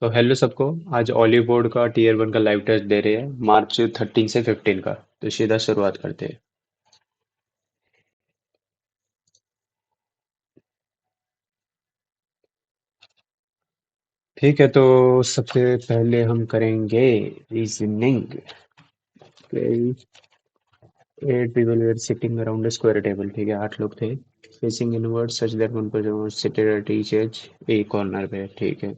तो हेलो सबको। आज ऑलिव बोर्ड का टीयर 1 का लाइव टेस्ट दे रहे हैं मार्च 13 से 15 का। तो सीधा शुरुआत करते हैं। ठीक है, तो सबसे पहले हम करेंगे reasoning. Eight people were sitting around a square table. ठीक है, 8 लोग थे। Facing inward such that one person seated at each edge. एक कॉर्नर पे, ठीक है।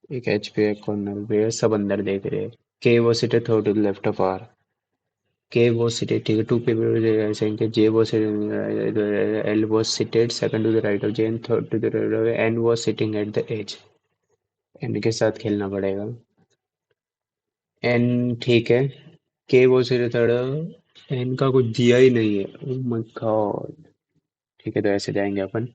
एक एज पे एक कॉर्नर पे सब अंदर देख रहे हैं। के वो seated third to the left of R. K was seated, ठीक है, two people were saying that J was L was seated second to the right of J and third to the right of N was sitting at the edge। N के साथ खेलना पड़ेगा। N, ठीक है। K was seated third. N का कुछ दिया ही नहीं है। Oh my God। ठीक है, तो ऐसे जाएंगे अपन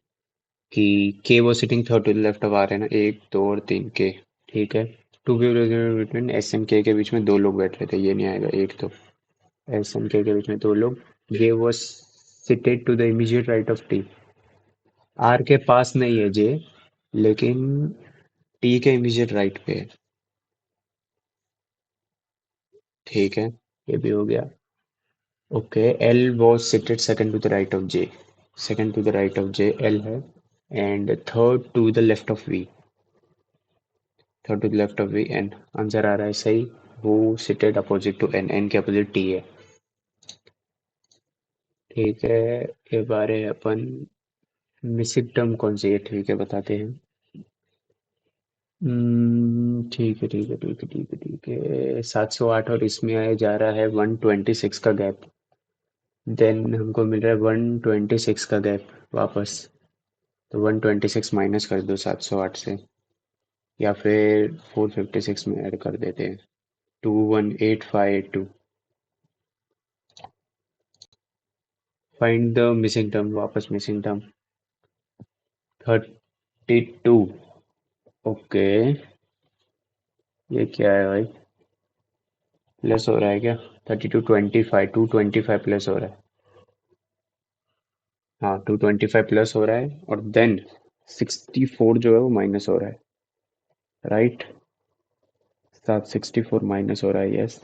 कि K was sitting third to the left of R है ना, एक दो और तीन K। ठीक है। Two people between S and K के बीच में दो लोग बैठ रहे थे, ये नहीं आएगा एक तो। एस एंड के बीच में दो लोग। J was seated to the immediate right of T. R के पास नहीं है जे, लेकिन टी के इमीडिएट राइट पे है। ठीक है, ये भी हो गया। Okay, L was seated second to the right of J. Second to the right of J L है। And third to the left of V. Third to the left of V N. Answer आ रहा है सही। वो seated opposite to N, N के opposite T है। ठीक है, ये बारे अपन मिसिक टर्म कौन सी है, ठीक है बताते हैं। ठीक है, ठीक है, ठीक है, ठीक है, ठीक है। 708 और इसमें आया जा रहा है 126 का गैप। देन हमको मिल रहा है 126 का गैप वापस। तो 126 माइनस कर दो 708 से, या फिर 456 में ऐड कर देते हैं। 218582। फाइंड द मिसिंग टर्म, वापस मिसिंग टर्म। 32। ओके, ये क्या है भाई? प्लस हो रहा है क्या? 32 25, 225 प्लस हो रहा है। हाँ, 225 प्लस हो रहा है और देन 64 जो है वो माइनस हो रहा है। राइट। साथ 64 माइनस हो रहा है, यस।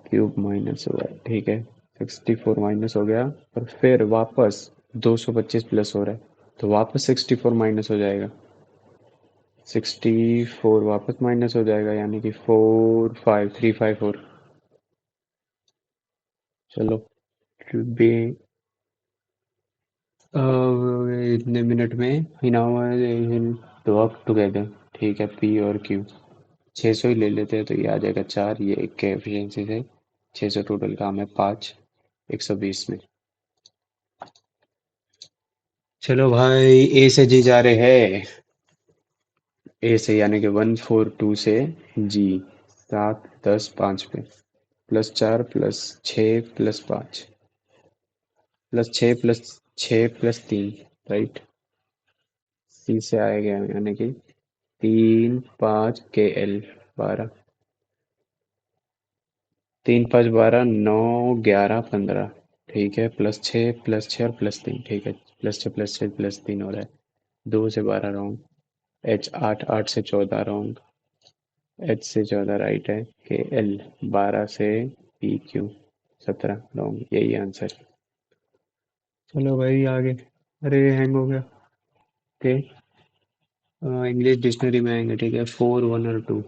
क्यूब माइनस हो रहा है, ठीक है। 64 माइनस हो गया। और फिर वापस 225 प्लस हो रहा है, तो वापस 64 माइनस हो जाएगा। 64 वापस माइनस हो जाएगा, यानी कि 45354। चलो, बी इतने मिनट में वर्क टुगेदर। ठीक है, पी और क्यू 600 ही ले लेते हैं, तो ये आ जाएगा 4, ये एक के एफिशिएंसी से। 600 टोटल काम है 5, 120 में। चलो भाई, ए से जी जा रहे हैं। ए से यानी कि 142 से जी। 7 10 5 पे +4 +6 +5 +6 +6 +3। राइट। सी से आएगा यानी कि 3 5 के एल 12। 3 5 12, 9 11 15। ठीक है, +6 +6 और +3, ठीक है। +6 +6 +3 हो रहा है। 2 से 12 रॉन्ग। एच 8, 8 से 14 रॉन्ग। एच से 14 राइट है। के एल 12 से पी क्यू 17 रॉन्ग, यही आंसर। चलो भाई आगे। अरे हैंग हो गया। ओके, इंग्लिश डिक्शनरी में आएंगे, ठीक है। 4 1 और 2।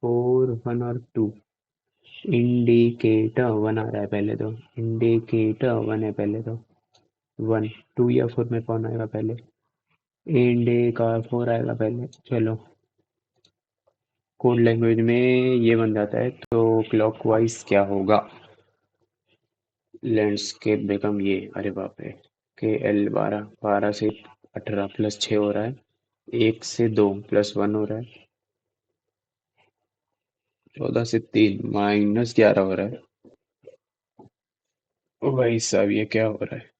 4 1 और 2। इंडिकेटर 1 आ रहा है पहले तो। इंडिकेटर 1 है पहले तो। 1। 2 या 4 में कौन आएगा पहले? इंडिका 4 आएगा पहले। चलो, कोड लैंग्वेज में ये बन जाता है, तो क्लॉकवाइज क्या होगा? लैंडस्केप बेकम ये, अरे बाप रे। के एल 12, 12 से 18 +6 हो रहा है। 1 से 2 +1 हो रहा है। 14 से 3 -11 हो रहा है। ओ भाई साहब, ये क्या हो रहा है?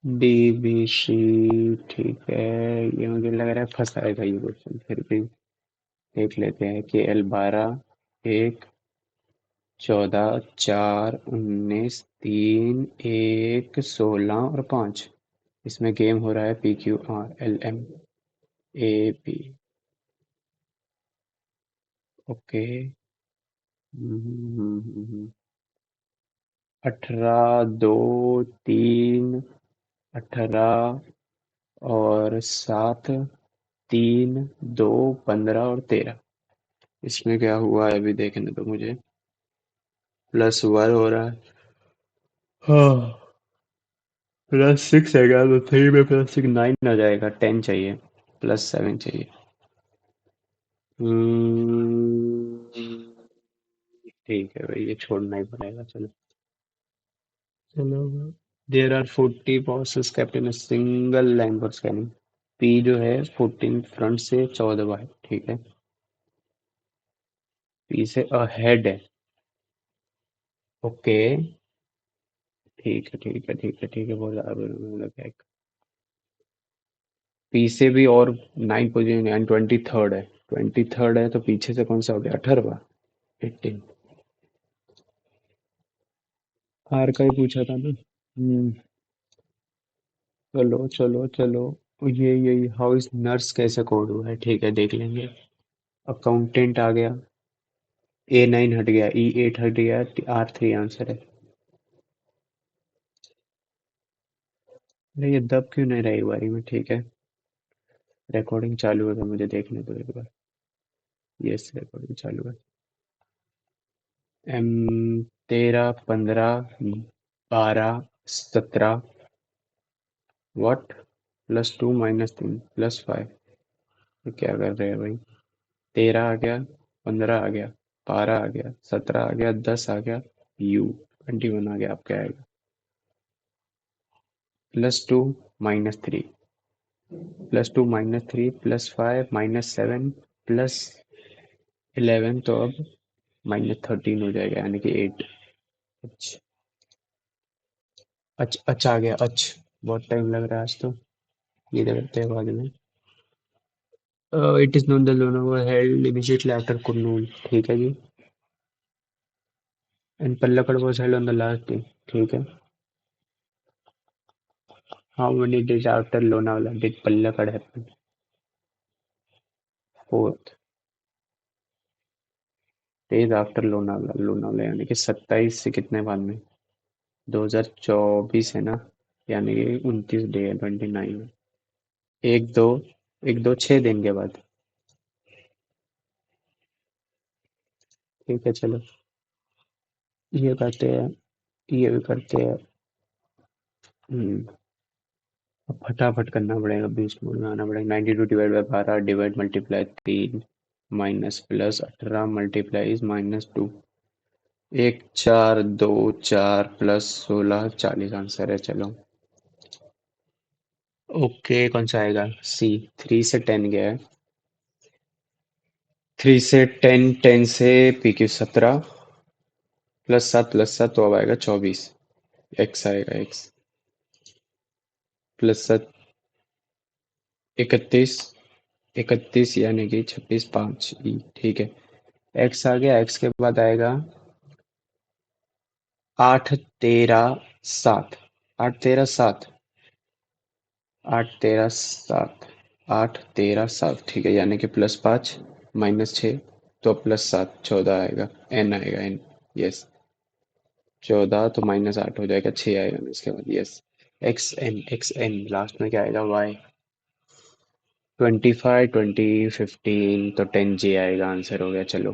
डी बी सी, ठीक है। ये मुझे लग रहा है फंसाएगा ये क्वेश्चन, फिर भी देख लेते हैं। कि एल 12, 1 14 4 19 3 1 16 और 5। इसमें गेम हो रहा है PQRLM AB। ओके। 18 2 3 18 और 7 3 2 15 और 13। इसमें क्या हुआ है अभी देखने दो मुझे। +1 हो रहा है। हाँ। +6 है क्या, तो 3 में +6 9 आ जाएगा। 10 चाहिए, +7 चाहिए। ठीक है भाई, ये छोड़ना ही पड़ेगा, चलो। चलो। There are 40 boxes kept in a single line for scanning। P जो है 14 फ्रंट से 14 बाहर, ठीक है। P से अहेड है। ओके। ठीक है ठीक है ठीक है ठीक है, बहुत ज्यादा मतलब क्या। पी से भी और 9 पोजीशन एंड 23rd है। 23rd है तो पीछे से कौन सा हो गया, 18वां। 18। आर का ही पूछा था ना। चलो चलो चलो। ये हाउ इज नर्स कैसे कोड हुआ है, ठीक है देख लेंगे। अकाउंटेंट आ गया। A9 हट गया, E8 हट गया, R3 आंसर है। अरे ये दब क्यों नहीं रही बारी में, ठीक है। रिकॉर्डिंग चालू है तो मुझे देखने दो एक बार। यस, रिकॉर्डिंग चालू है। एम 13 15 12 17। व्हाट? +2 -3 +5। ये क्या कर रहे हैं भाई। 13 आ गया, 15 आ गया, 12 आ गया, 17 आ गया, 10 आ गया, U 21 आ गया, आप क्या आएगा। +2 -3 +2 -3 +5 -7 +11, तो अब -13 हो जाएगा, यानी कि 8। अच्छा। अच्छा आ गया बहुत टाइम लग रहा है आज तो। ये करते हैं बाद में। It is not the loan held immediately after Kurnool, ठीक है जी। And Palakkad was held on the last day, ठीक है। How many days after Lonavala did Palakkad happen. 4th days after Lonavala. Lonavala यानी कि 27 से कितने बाद में, 2024 है ना, यानी कि 29 डे है, 29 है। एक दो, 6 दिन के बाद। ठीक है चलो। ये करते हैं, ये भी करते हैं। हम्म, अब फटाफट करना पड़ेगा, 20 मोड में आना पड़ेगा। 92 / 12 divide multiply 3 minus plus 18 multiply is -2। 1 4 2 4 +16 40 answer है, चलो। ओके, कौन सा आएगा, सी। 3 से 10 गया है। 3 से 10, 10 से PQ 17 +7 +7 तो अब आएगा 24। एक्स आएगा, एक्स। +7 31। 31 यानी कि 26 5 ई, ठीक है। एक्स आ गया, एक्स के बाद आएगा 8 13 7। 8 13 7। 8 13 7। 8 13 7, ठीक है, यानी कि +5 -6, तो +7 14 आएगा। एन आएगा, एन। यस। 14 तो -8 हो जाएगा, 6 आएगा ना इसके बाद, यस। एक्स एन लास्ट में क्या आएगा, वाई। 25 20 15 तो 10J आएगा, आंसर हो गया, चलो।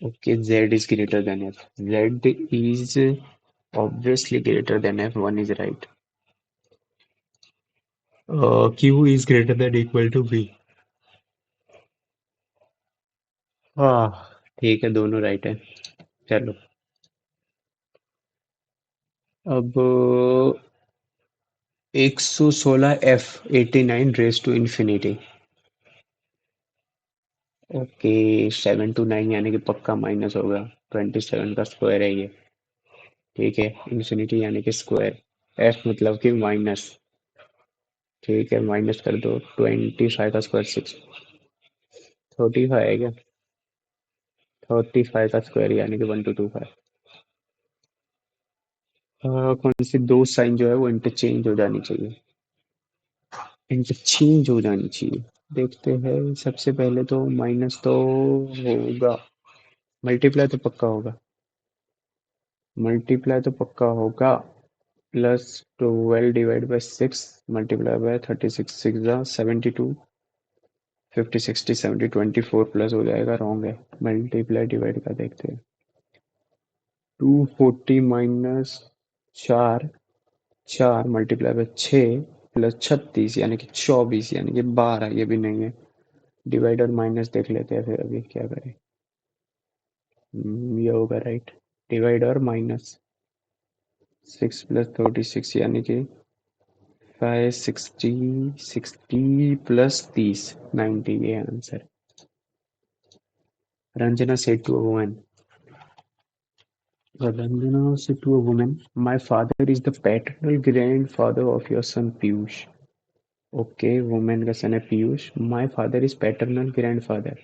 Okay, Z is greater than F। Z is obviously greater than F, one is right। Q is greater than equal to V। हाँ, ठीक है, दोनों राइट है। चलो। अब 116F 89 raise to infinity. Okay. 7 to 9 यानी कि पक्का माइनस होगा। 27 का स्क्वायर है ये। ठीक है, इन्फिनिटी यानी कि स्क्वायर। एफ मतलब कि माइनस। ठीक है, माइनस कर दो। 25 का स्क्वायर 6। 35 है क्या। 35 का स्क्वायर यानी कि 1225। कौन सी दो साइन जो है वो इंटरचेंज हो जानी चाहिए, इंटरचेंज हो जानी चाहिए। देखते हैं, सबसे पहले तो माइनस तो होगा, मल्टीप्लाई तो पक्का होगा, मल्टीप्लाई तो पक्का होगा। Plus 12 divide by 6 multiply by 36, 6 जा 72, 50 60 70 24 प्लस हो जाएगा, रॉन्ग है। मल्टीप्लाई डिवाइड का देखते हैं। 240 माइनस 4, 4 मल्टीप्लाई बाय 6 प्लस 36 यानी कि 24 यानी कि 12, ये भी नहीं है। डिवाइड और माइनस देख लेते हैं फिर अभी क्या करें। ये होगा राइट, डिवाइड और माइनस। 6 प्लस 36 यानी कि 560, 60 प्लस 30 90, ये answer. Ranjana said to a woman, Ranjana said to a woman, my father is the paternal grandfather of your son Piyush. Okay, woman का son है Piyush. My father is paternal grandfather,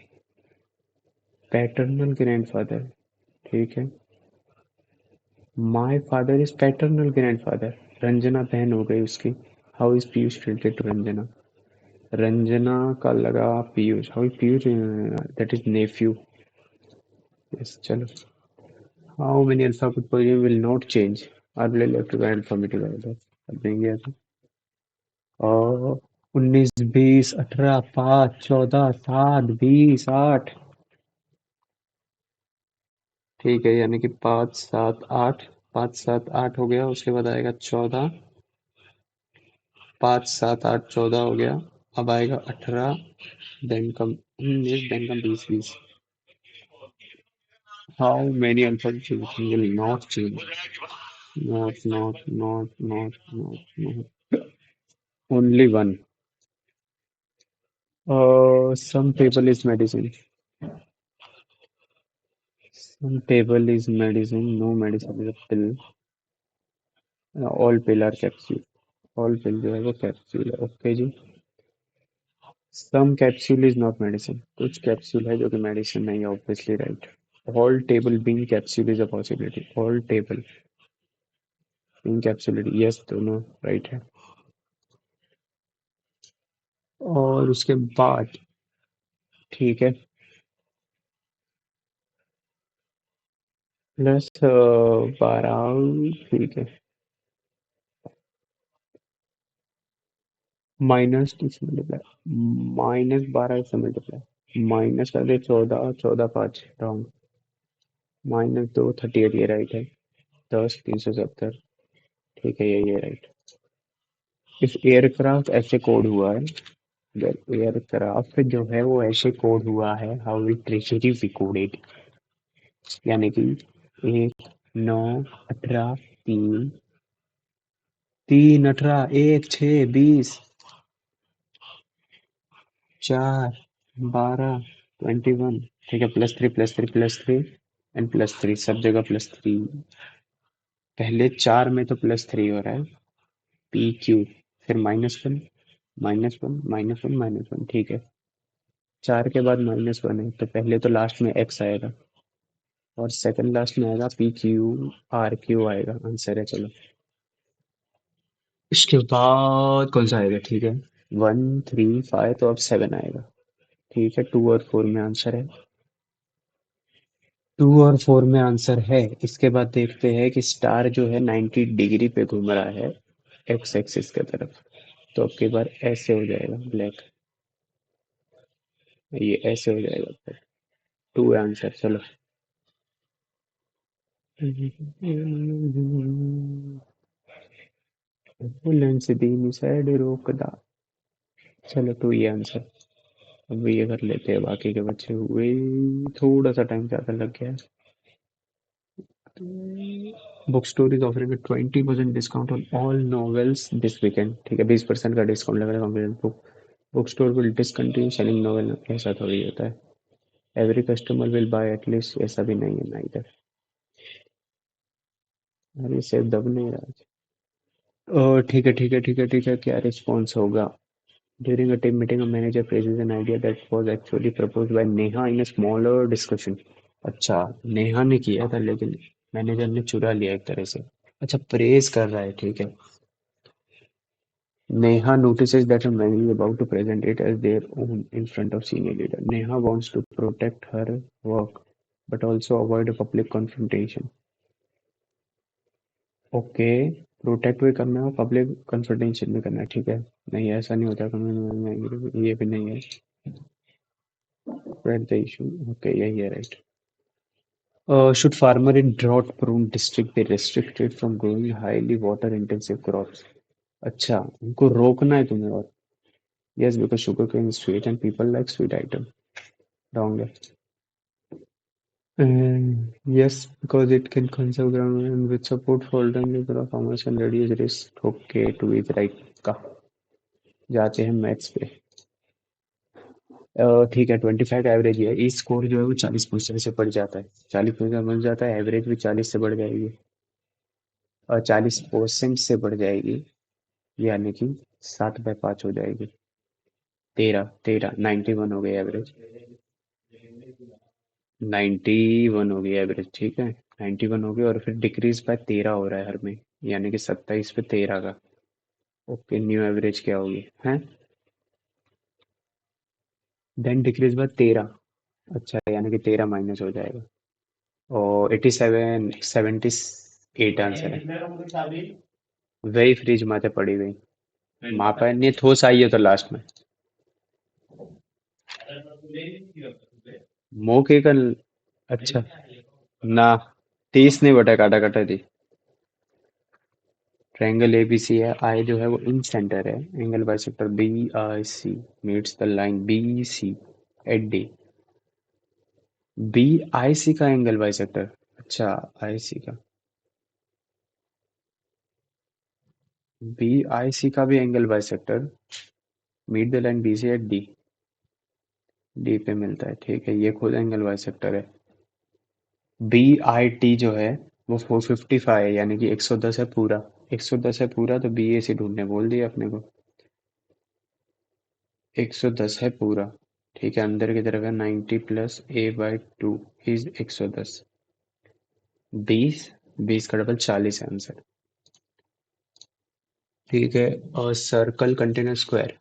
paternal grandfather, ठीक है। My father is paternal grandfather, Ranjana बहन हो गई उसकी। How is Piyush related to Ranjana? Ranjana का लगा Piyush, how is Piyush, that is nephew. Yes चलो। How many alphabet poem will not change, I will left to alphabetic order. अब देंगे तो और 19 20 18 5 14 7 20 8, ठीक है, यानी कि 5 7 8, 5 7 8 हो गया, उसके बाद आएगा 14, 5 7 8 14 हो गया। अब आएगा 18, then come 19, then come 20 20। How many alphabet will not change, not only one. Some table is medicine, some table is medicine, no medicine is a pill, all pill are capsule, all pill जो है वो capsule है, okay जी। Some capsule is not medicine, कुछ capsule है जो कि medicine नहीं है, obviously right. All table being capsule is a possibility, all table being capsulity, yes दोनों राइट है। और उसके बाद ठीक है, प्लस 12, ठीक है, माइनस किस मल्टीप्लाई, -12 से मल्टीप्लाई, माइनस कर दे 14, 14 5 रॉन्ग, -2 38, ये राइट है। 10 370, ठीक है, ये राइट। इस एयरक्राफ्ट ऐसे कोड हुआ है, एयरक्राफ्ट जो है वो ऐसे कोड हुआ है, how we treasury we coded, यानी कि 1 9 18 3, 3 18 1 6 20, 4 12 21, ठीक है, +3 +3 +3 एंड +3, सब जगह +3। पहले 4 में तो +3 हो रहा है, PQ, फिर -1 -1 -1 -1, ठीक है। 4 के बाद -1 है तो पहले तो लास्ट में x आएगा और सेकंड लास्ट में आएगा PQ RQ आएगा, आंसर है। चलो इसके बाद कौन सा आएगा, ठीक है, 1 3 5, तो अब 7 आएगा, ठीक है। 2 और 4 में आंसर है, 2 और 4 में आंसर है। इसके बाद देखते हैं कि स्टार जो है 90 डिग्री पे घूम रहा है एक्स एक्सिस की तरफ, तो अब की बार ऐसे हो जाएगा ब्लैक, ये ऐसे हो जाएगा, 2 है आंसर। चलो लेंस दी साइड रोक दा, चलो 2 ये आंसर। अब ये कर लेते हैं, बाकी के बच्चे हुए, थोड़ा सा टाइम ज़्यादा लग गया है। Book store is offering 20% discount on all novels this weekend, ठीक है, 20% का डिस्काउंट लग रहा है competent book. Book store will discontinue selling novel, ऐसा थोड़ी होता है। Every customer will buy at least, ऐसा भी नहीं है ना इधर। अरे सेब दब नहीं रहा। ठीक है ठीक है ठीक है ठीक है, क्या रिस्पॉन्स होगा। During a team meeting a manager present an idea that was actually proposed by Neha in a smaller discussion. अच्छा, नेहा ने किया था लेकिन मैनेजर ने चुरा लिया एक तरह से। अच्छा, प्रेज कर रहा है, ठीक है। Neha notices that a man is about to present it as their own in front of senior leader. Neha wants to protect her work, but also avoid a public confrontation. Okay, protect भी करना है, public confrontation भी करना है, ठीक है। नहीं, ऐसा नहीं होता कम्युनिटी में, ये भी नहीं है। Spread the issue, ओके, यही है, right. Should farmer in drought prone district be restricted from growing highly water intensive crops? अच्छा, उनको रोकना है तुम्हें, और yes, because sugarcane is sweet and people like sweet item. Wrong है। Yes, because it can conserve ground and with support for alternative farmers and reduce risk. Okay, to is right का। जाते हैं मैथ्स पे। ठीक है, 25 का average है, ई score जो है वो 40% से बढ़ जाता है, 40% बढ़ जाता है, एवरेज भी 40 से बढ़ जाएगी, और 40% से बढ़ जाएगी, यानी कि 7/5 हो जाएगी। 91 हो गई एवरेज। 91 हो गई एवरेज, ठीक है। 91 हो गई, और फिर डिक्रीज बाय 13 हो रहा है हर में, यानी कि 27 पे 13 का। ओके, न्यू एवरेज क्या होगी है? Then decrease by 13। अच्छा, यानी कि 13 माइनस हो जाएगा, और 87, 78 आंसर है। वही फ्रिज माथे पड़ी गई, मापा नहीं ठोस आई है तो लास्ट में। मौके का। अच्छा, ना, 30 नहीं बटा, काटा काटा थी। ट्रायंगल एबीसी है, आई जो है वो इन सेंटर है, angle bisector B I C meets the line B C at D. B I C का एंगल बाइसेक्टर, अच्छा, आई सी का, बी आई सी का भी angle bisector meet the line B C at D, D पे मिलता है, ठीक है, ये खुद एंगल बाइसेक्टर है। बी आई टी जो है वो 455 है, यानी कि 110 है पूरा। 110 है पूरा, तो बी ए सी ढूंढने बोल दिया अपने को। 110 है पूरा, ठीक है, अंदर की तरफ है 90 प्लस a/2 इज 110। 20, 20 का डबल 40 है आंसर, ठीक है। और circle contain a square,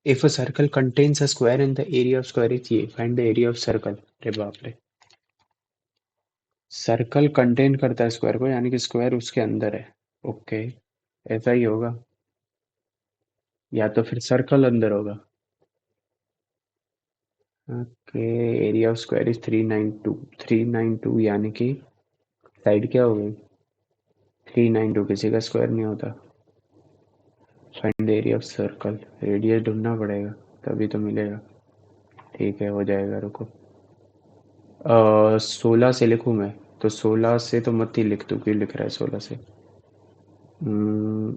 if a circle contains a square and the area of square is ये, find the area of circle. अरे बाप रे, सर्कल कंटेन करता है स्क्वायर को, यानी कि स्क्वायर उसके अंदर है। ओके, ऐसा ही होगा, या तो फिर सर्कल अंदर होगा। Okay, area of square is 392, 392, यानी कि साइड क्या हो गई? 392 किसी का स्क्वायर नहीं होता। Find the area of circle, radius ढूंढना पड़ेगा, तभी तो मिलेगा। ठीक है, हो जाएगा, रुको। 16 से लिखूं मैं? तो 16 से तो मत ही लिख, तू क्यों लिख रहा है 16 से? हम्म,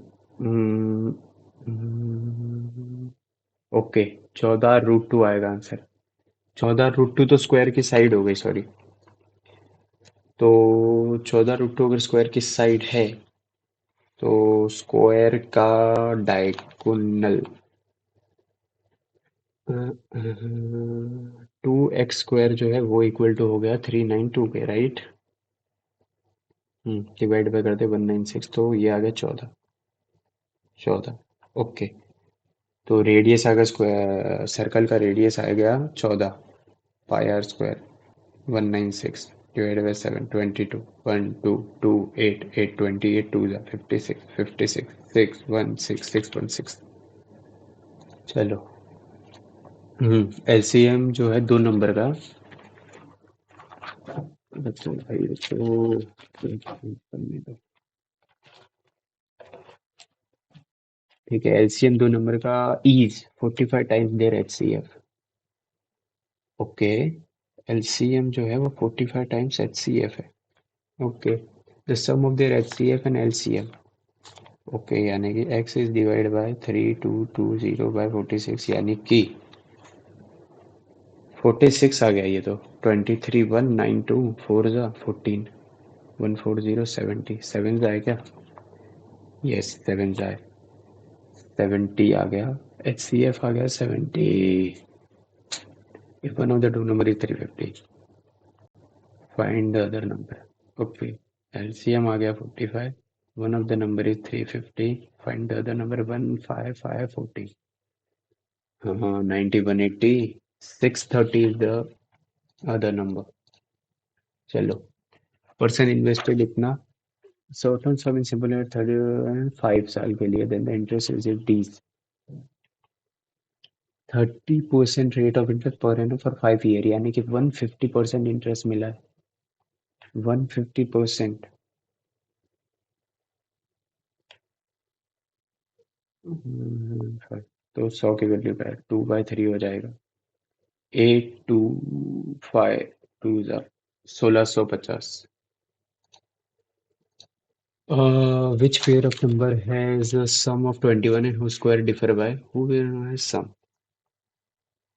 ओके, 14√2 आएगा आंसर। 14√2 तो स्क्वायर की साइड हो गई, सॉरी। तो 14√2 अगर स्क्वायर की साइड है, तो स्क्वायर का डायगोनल 2x² जो है वो इक्वल टू हो गया 392 के, राइट। डिवाइड बाय करते 196, तो ये आ गया 14। 14, ओके। तो रेडियस आ गया, स्क्वायर सर्कल का रेडियस आ गया 14 πr², 196 डिवाइड बाय 7, 22, 1 2 2 8 8 28 2 56 56 6 1 6 6 1 6। चलो, एलसीएम जो है 2 नंबर का। अच्छा भाई, तो करने दो। ठीक है, एलसीएम 2 नंबर का is 45 times their HCF. Okay, LCM जो है वो 45 टाइम्स एचसीएफ है। Okay, the sum of their HCF and LCM. Okay, यानी कि X is divide by 3220 by 46, यानी कि 46 आ गया ये तो। 23 192 4 जा 14, 140 70 7 जाए क्या? यस, 7 जाए, 70 आ गया, एचसीएफ आ गया 70। If one of the two number is 350, find the other number. ओके, एलसीएम आ गया 45, One of the number is 350. Find the other number 15540. 90, 180. 630 is the other number. चलो पर्सन इन्वेस्टेड इतना short term sum in simple 5 साल के लिए then the interest is the 30% rate of interest per annum for 5 year यानी कि 150% interest मिला है 150%। तो 100 की वैल्यू पे 2/3 हो जाएगा 825 2 1650। Which pair of number has a sum of 21 and whose square differ by who will know has sum?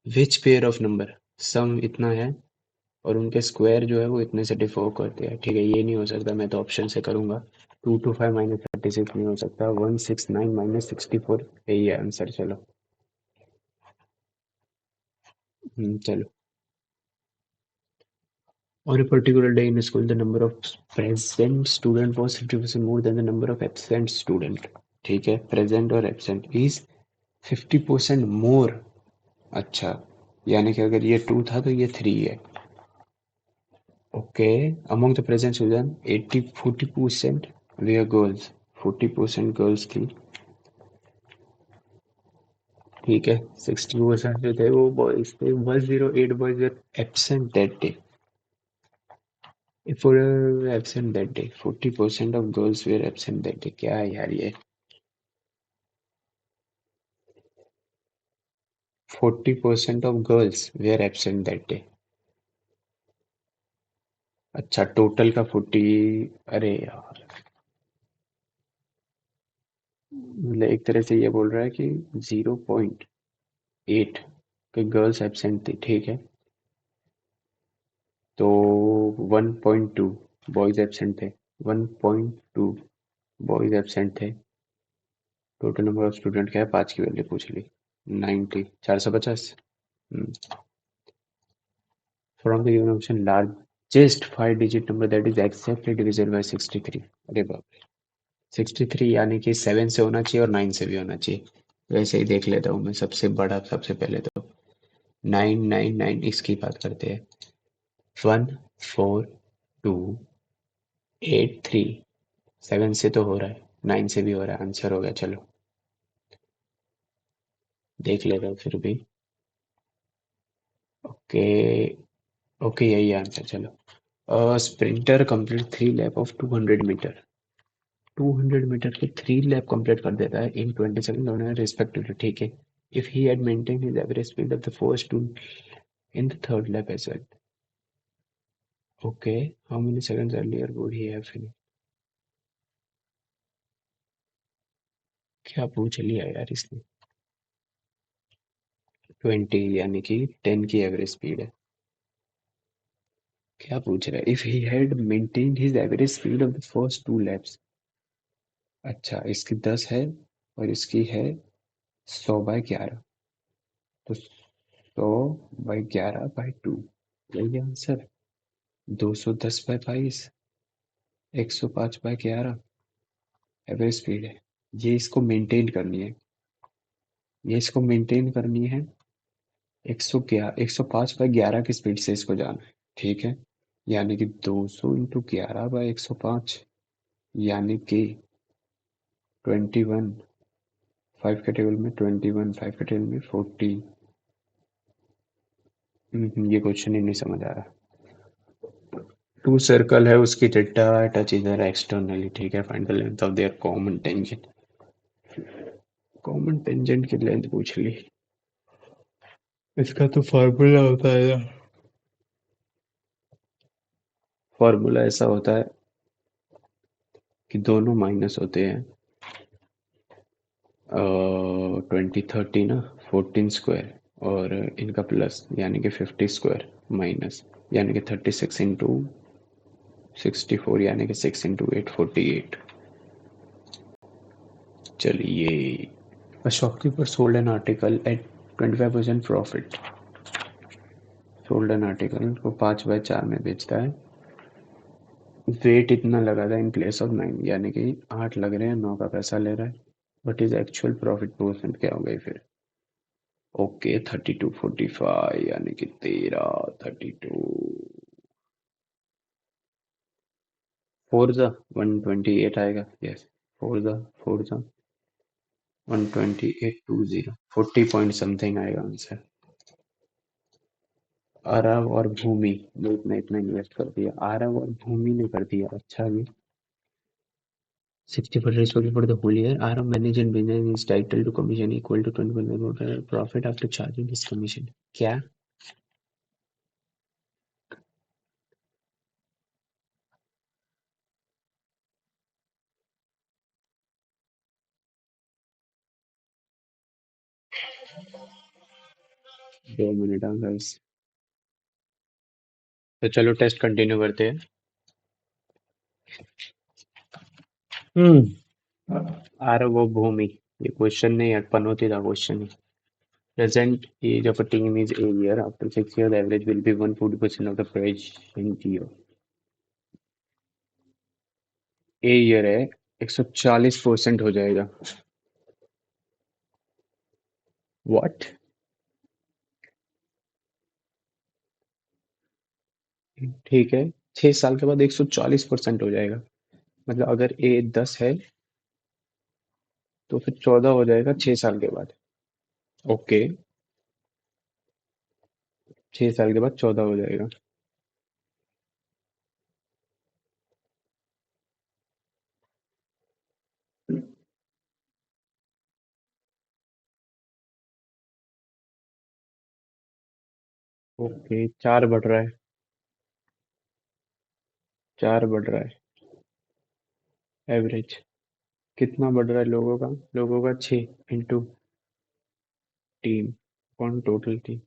Which pair of number sum इतना है और उनके स्क्वायर जो है वो इतने से डिफर करते हैं। ठीक है ये नहीं हो सकता, मैं तो ऑप्शन से करूंगा। 225 माइनस 36 नहीं हो सकता, 169 माइनस 64 यही है आंसर। चलो चलो। On a particular day in school, the number of present student was 50% more than the number of absent student। ठीक है, present और absent is 50% more। अच्छा, यानी कि अगर ये 2 था तो ये 3 है। Okay, among the present student 40% they are girls, 40% girls थी। ठीक है, 60% जो थे वो बॉयज थे। 108 boys were absent that day. For absent that day, 40% of girls were absent that day। क्या है यार ये? 40% of girls were absent that day। अच्छा, टोटल का 40। अरे यार, मतलब एक तरह से ये बोल रहा है कि 0.8 के गर्ल्स एब्सेंट थी। ठीक है, तो 1.2 बॉयज एब्सेंट थे। 1.2 बॉयज एब्सेंट थे। टोटल नंबर ऑफ स्टूडेंट क्या है, 5 की वैल्यू पूछ ली। 90 450। From the given option largest 5 digit number that is exactly divisible by 63। अरे बाप रे, 63 यानी कि 7 से होना चाहिए और 9 से भी होना चाहिए। वैसे ही देख लेता हूँ मैं, सबसे बड़ा सबसे पहले तो 999 इसकी बात करते हैं। 14283। 7 से तो हो रहा है, 9 से भी हो रहा है, आंसर हो गया। चलो देख लेता हूँ फिर भी। ओके ओके, यही आंसर। चलो, sprinter complete 3 lap of 200 metre. 200 metre के 3 लैप कंप्लीट कर देता है इन 20 सेकंड रिस्पेक्टिवली। ठीक है, if he had maintain his average speed of the first 2 in the third lap as well. Okay, how many seconds earlier would he have finish? क्या पूछ लिया यार इसने? 20 यानी कि 10 की एवरेज स्पीड है। क्या पूछ रहा है? If he had maintained his average speed of the first 2 lapse. अच्छा, इसकी 10 है और इसकी है 100/11, तो 100/11/2, यही आंसर। 210/22, 105/11 एवरेज स्पीड है। ये इसको मेंटेन करनी है, ये इसको मेंटेन करनी है। 105/11 की स्पीड से इसको जाना है। ठीक है, यानी कि 200 × 11/105, यानी कि 21। 5 के टेबल में 21, 5 के टेबल में 40। ये क्वेश्चन ही नहीं समझ आ रहा। 2 सर्कल है, उसकी थीटा टच इधर एक्सटर्नली। ठीक है, find the length of their common tangent. Common tangent की लेंथ पूछ ली। इसका तो फार्मूला होता है ना। फार्मूला ऐसा होता है कि दोनों माइनस होते हैं। 20 30 ना, 14 स्क्वायर, और इनका प्लस यानी कि 50 स्क्वायर, माइनस यानी कि 36 × 64 यानी कि 6 × 8 48। चलिए, a shopkeeper sold an article at 25% profit. Sold an article को 5/4 में बेचता है वेट इतना लगा था इन प्लेस ऑफ 9, यानी कि 8 लग रहे हैं, 9 का पैसा ले रहा है। But is actual profit percent क्या हो गई फिर? ओके 32.45 यानी कि 13 32 फोर ज़ा 128 आएगा, यस। फोर ज़ा 128.20 40 पॉइंट समथिंग आएगा आंसर। अरब और भूमि ने इतना इन्वेस्ट कर दिया, अरब और भूमि ने कर दिया अच्छा भी। 60 responsible for the whole year. Aram manage and business is title to commission equal to 20% profit after charging this commission. क्या? 2 मिनट गाइस। तो चलो टेस्ट कंटिन्यू करते हैं। हम्म। आरव और भूमि, ये क्वेश्चन नहीं है, पनौती था question he. Present age of a team is a year. After 6 years, the average will be 140% of the present year. A year है, 140% हो जाएगा। व्हाट? ठीक है, 6 साल के बाद 140% हो जाएगा। मतलब अगर ए 10 है तो फिर 14 हो जाएगा 6 साल के बाद। ओके, 6 साल के बाद 14 हो जाएगा। ओके, 4 बढ़ रहा है, 4 बढ़ रहा है एवरेज। कितना बढ़ रहा है लोगों का 6 इंटू टीम, कौन टोटल टीम?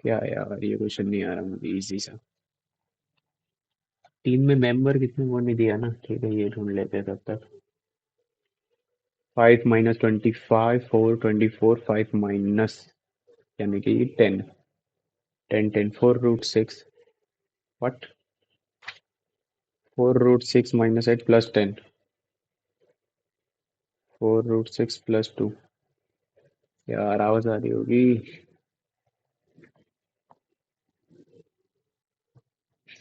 क्या यार, ये क्वेश्चन नहीं आ रहा मुझे इजी सा। टीम में मेंबर कितने वो नहीं दिया ना, ठीक है ये ढूंढ लेते हैं तब तक। 5 - 25 4 24 5 माइनस, यानी कि 10 10 10 4√6। व्हाट? 4√6 -8 +10, 4√6 + 2। यार आवाज आ रही होगी।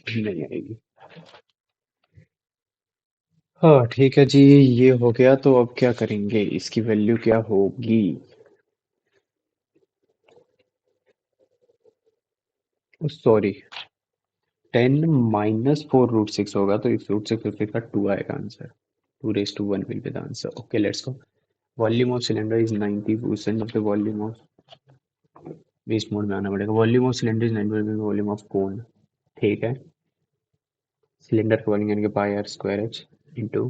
नहीं आएगी। हाँ ठीक है जी, ये हो गया, तो अब क्या करेंगे, इसकी वैल्यू क्या होगी? सॉरी, 10 - 4√6 होगा, तो इस √6 का 2 आएगा answer. 2 raised to 1 will be the answer. Okay, let's go. Volume of cylinder is 90% of the volume of, वेस्ट मोड में आना पड़ेगा। Volume of cylinder is 90% volume of cone. ठीक है, सिलेंडर का वॉल्यूम यानी कि pi R square H into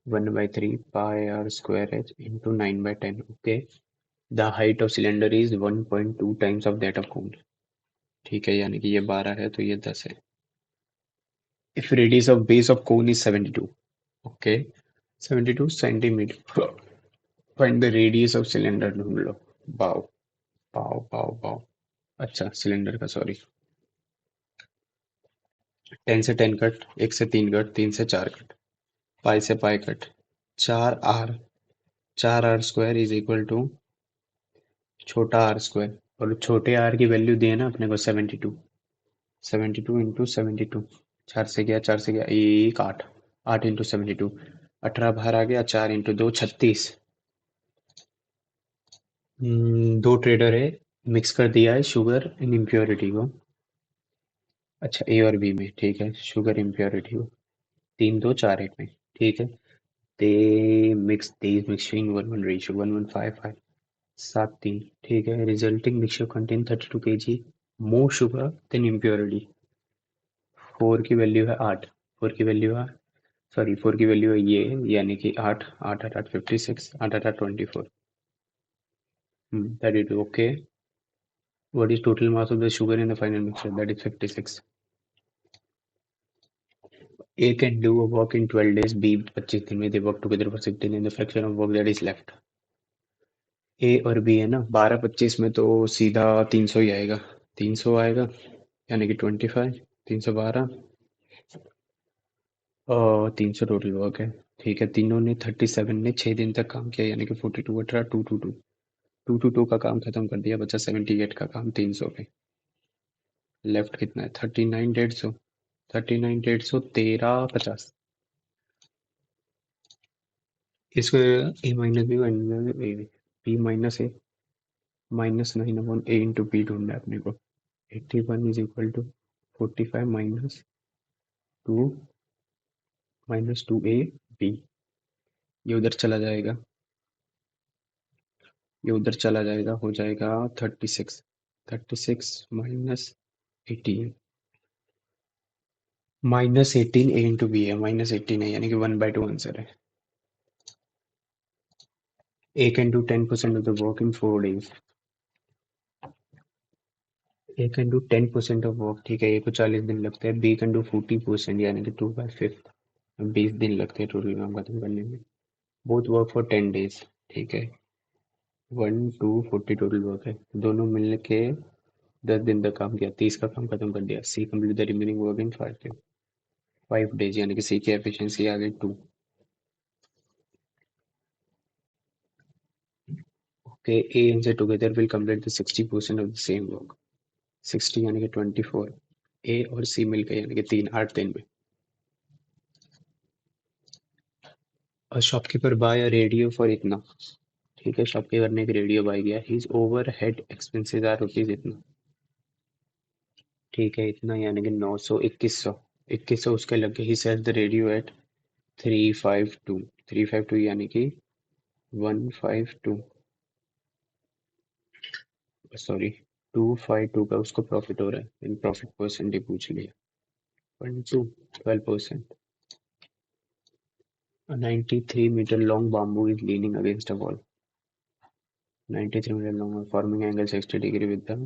1/3 pi R square H into 9/10। Okay, the height of cylinder is 1.2 times of that of cone. ठीक है, यानी कि ये 12 है तो ये 10 है। If radius of base of cone is 72। Okay, 72 centimetre. Find the radius of cylinder, ढूंढ लो। बाओ बाओ बाओ बाओ। अच्छा, सिलेंडर का सॉरी। 10 से 10 कट, 1 से 3 कट, 3 से 4 कट, पाई से pi cut. 4 R, 4 R square is equal to छोटा आर स्क्वायर, और छोटे आर की वैल्यू दी है ना अपने को 72। 72 इंटू 72, 4 से गया 1 8, 8 इंटू 72, 18 बाहर आ गया, 4 इंटू 2 36। दो ट्रेडर है, मिक्स कर दिया है शुगर इन इम्प्योरिटी को। अच्छा, ए और बी में, ठीक है, शुगर इम्प्योरिटी को 3 2 4 8 में। ठीक है, they mix these mixing 1 1 ratio 1155 7 3। ठीक है, resulting mixture contain 32 kg more sugar than impurity। 4 की वैल्यू है 8, 4 की वैल्यू है, सॉरी 4 की वैल्यू है ये, यानी कि 8 8 8 8 56 8 8 24। 32। Okay, what is total mass of the sugar in the final mixture? That is 56। A can do a work in 12 days, B 25 दिन में, they work together for 16 in the fraction of work that is left। ए और B है ना, 12 25 में तो सीधा 300 ही आएगा, 300 आएगा, यानी कि 25, 312। 300 टोटल वर्क है। ठीक है, तीनों ने 37 ने 6 दिन तक काम किया, यानी कि 42 18 222 222 का काम खत्म कर दिया, बचा 78 का काम 300 पे। लेफ्ट कितना है? 39 150, 39 150 13 50। इसको A minus B minus B minus A -9 A into B ढूंढना है अपने को। 81 is equal to 45 to -2 A B. ये उधर चला जाएगा, ये उधर चला जाएगा, हो जाएगा 36। 36 -18, -18 ए इंटू बी है, -18 है, यानी कि 1/2 आंसर है। A can do 10% of the work in 4 days। A can do 10% of work, ठीक है, ए को 40 दिन लगते हैं। बी कैन डू 40%, यानी कि 2/5, 20 दिन लगते हैं टोटल काम खत्म करने में। बोथ वर्क फॉर 10 days, ठीक है। 1 2 40 टोटल वर्क है, दोनों मिलने के 10 दिन तक काम किया, 30 का काम खत्म कर दिया। C complete the remaining work in 5 days, यानी कि सी की एफिशिएंसी आ गई 2। Okay, A and J together will complete the 60% of the same work. 60 यानी कि 24, ए और सी मिलकर यानी कि 8 दिन में। और shopkeeper buy a radio for इतना, ठीक है, शॉपकीपर ने एक रेडियो बाय किया। His overhead expenses are rupees इतना, ठीक है, इतना यानी कि 900 2100, 2100 उसके लग गए। ही सेल्स द रेडियो एट 352, 352 यानी कि 152, सॉरी 252 का उसको प्रॉफिट हो रहा है। इन प्रॉफिट परसेंट ही पूछ लिया। 12%। A 93-meter long bamboo is leaning against a wall. 93 metre long, forming angle 60 degree with the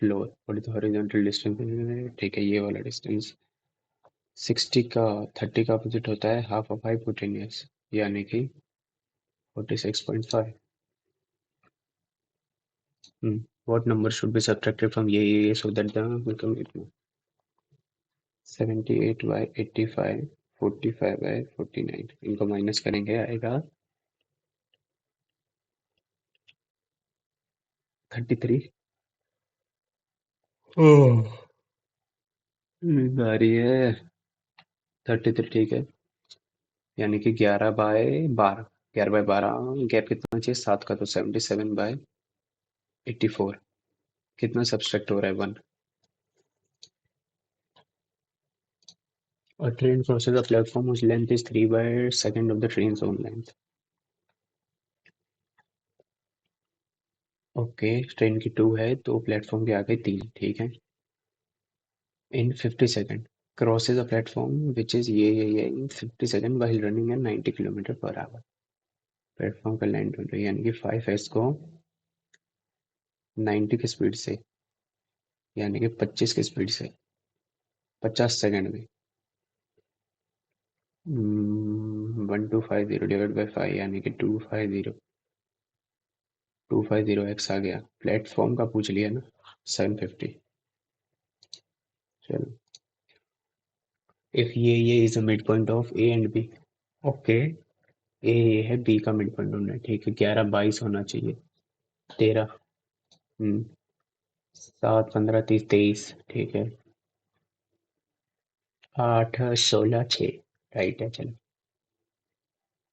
floor. What is the horizontal distance? ठीक है, ये वाला डिस्टेंस 60 का 30 का अपोजिट होता है हाफ ऑफ हाइपोटेन्यूस, यानी कि 46.5। What number should be subtracted from ये so that the become इतना 78 by 85, 45 by 49, इनको माइनस करेंगे, आएगा 33। ओह, नींद आ रही है। 33, ठीक है, यानी कि 11/12, 11/12, गैप कितना चाहिए 7 का, तो 77/84। कितना सब्सट्रैक्ट हो रहा है 1। और train crosses the platform whose length is 3/2 of the train's own length। Okay, train की 2 है तो प्लेटफॉर्म के आगे 3, ठीक है। इन 50 second crosses a platform which is ये इन 50 second while running at 90 km/h। Platform का लेंथ ढूंढो, यानी कि 5s को 90 की स्पीड से, यानी कि 25 की स्पीड से 50 सेकेंड में 1250 डिवाइड बाई 5, यानी कि 250 एक्स आ गया। प्लेटफॉर्म का पूछ लिया ना, 750। चलो, इफ ये is a mid point of A and B. Okay, A ये है, बी का मिड पॉइंट ढूंढना है, ठीक है। 11 22 होना चाहिए, 13, 7 15 30 23, ठीक है। 8 16 6, राइट है। चलो,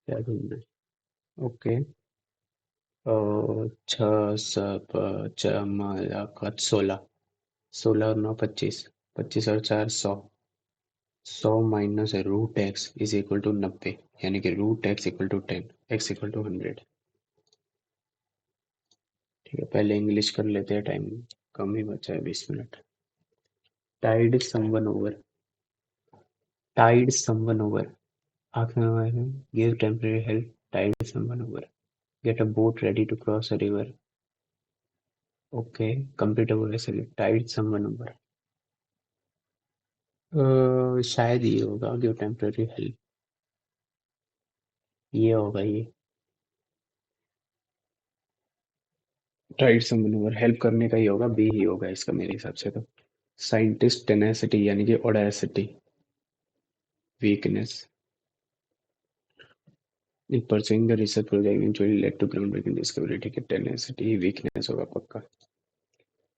क्या ढूंढना है? ओके, और 6 सब 16, 16 और 9 25, 25 और 4 100, 100 minus root X is equal to 90, यानी कि root X equal to 10, X equal to 100। ठीक है, पहले इंग्लिश कर लेते हैं, टाइम कम ही बचा है, 20 minute. Tide someone over, tide someone over, give temporary help, tide someone over, get a boat ready to cross a river. Okay, complete over से tide someone over, शायद ये होगा, गिव टेम्परेरी हेल्प, ये होगा ये। Tide someone over help करने का ही होगा, बी ही होगा इसका मेरे हिसाब से तो। साइंटिस्ट टेनेसिटी, यानी कि audacity, weakness in pursuing the research project actually led to ground breaking discovery. ठीक है, टेनेसिटी वीकनेस होगा पक्का।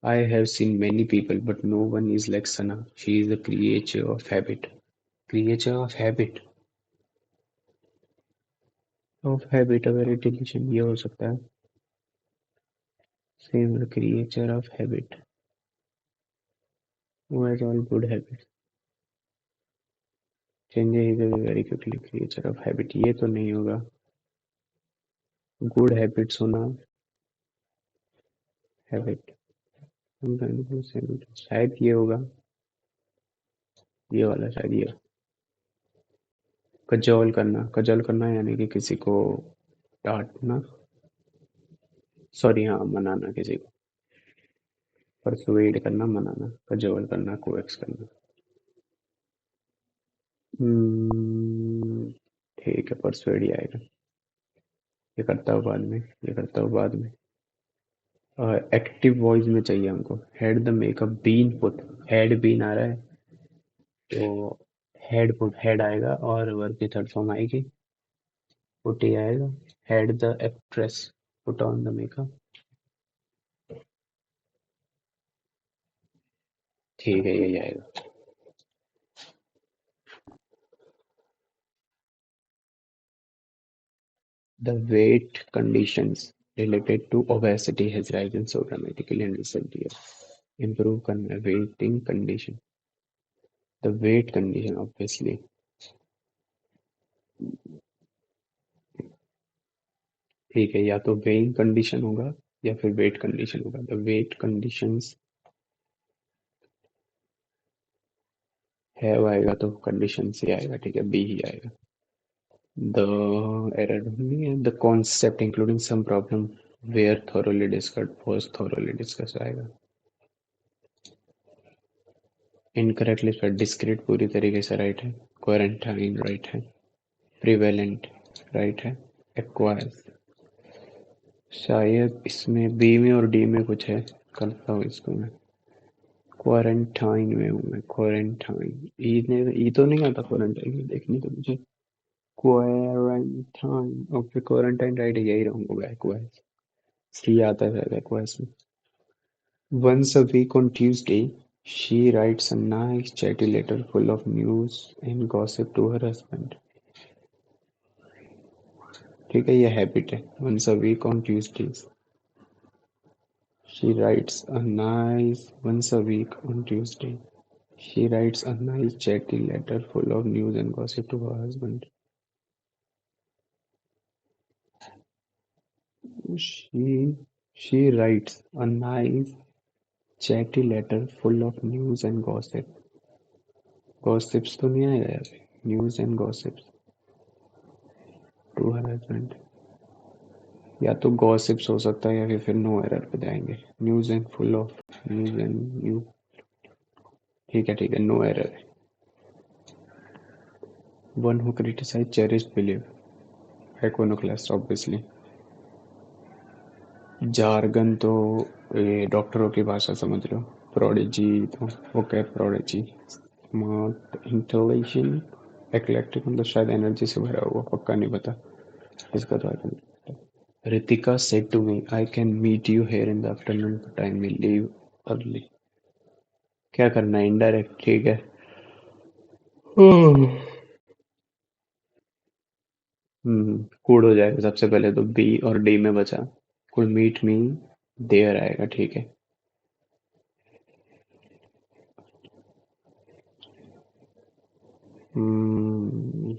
I have seen many people, but no one is like Sana. She is a creature of habit. Creature of habit. Of habit, a very delicious ये हो सकता है. Same the creature of habit. Who has all good habits. Changes easily very quickly. Creature of habit. ये तो नहीं होगा. Good habits होना. Habit. शायद ये होगा. ये वाला शायद ये. कजौल करना. कजौल करना यानी कि किसी को डांटना. सॉरी, हाँ, मनाना किसी को. परसुएड करना, मनाना. कजौल करना, कोएक्स करना. हम्म, ठीक है, परसुएड ही आएगा. ये करता हूँ बाद में. ये करता हूँ बाद में. एक्टिव वॉइस में चाहिए हमको. Had the makeup been put. Had been आ रहा है तो हेड पुट. हेड आएगा और वर्ब की थर्ड फॉर्म आएगी. पुट ही आएगा. Head the actress put on the makeup. ठीक है, यही आएगा. The weight conditions related to obesity has risen so dramatically in recent years. Improve करना है weighting condition. The weight condition obviously. ठीक है, या तो वेइंग कंडीशन होगा या फिर वेट कंडीशन होगा. द वेट कंडीशंस हैव आएगा तो कंडीशन से आएगा. ठीक है, बी ही आएगा. द एरर नहीं है. The concept including some problem where thoroughly discussed was thoroughly discuss आएगा. Incorrectly spelled. डिस्क्रीट पूरी तरीके से राइट है. क्वारंटाइन राइट है. प्रिवेलेंट राइट है. एक्वायर्स शायद इसमें बी में और डी में कुछ है. करता हूँ इसको मैं. क्वारंटाइन में हूँ मैं. क्वारंटाइन. ई ने ई तो नहीं आता क्वारंटाइन में. देखने तो मुझे. क्वारंटाइन. ओके, क्वारंटाइन राइट है. यही रहूंगा. एक्वायर्स. सी आता है एक्वायर्स में. Once a week on Tuesday, she writes a nice chatty letter full of news and gossip to her husband. ठीक है, ये हैबिट है. Once a week on Tuesdays. She writes a nice once a week on Tuesday. She writes a nice chatty letter full of news and gossip to her husband. She she writes a nice chatty letter full of news and gossip. Gossips तो नहीं आएगा यार. News and gossips to her husband. या तो gossips हो सकता है या फिर नो एरर पे जाएंगे. News and full of news and new. ठीक है, ठीक है, नो एरर है. One who criticise cherish believe. Iconoclast obviously. Jargon तो ये डॉक्टरों की भाषा समझ लो. प्रोडिजी तो okay. Prodigy. Smart intelligent eclectic मतलब शायद एनर्जी से भरा हुआ. पक्का नहीं पता इसका तो. Ritika said to me, I can meet you here in the afternoon, but I may leave early. क्या करना है? इनडायरेक्ट. ठीक है. कूड हो जाएगा सबसे पहले तो. बी और डी में बचा. कुड मीट मी देयर आएगा. ठीक है.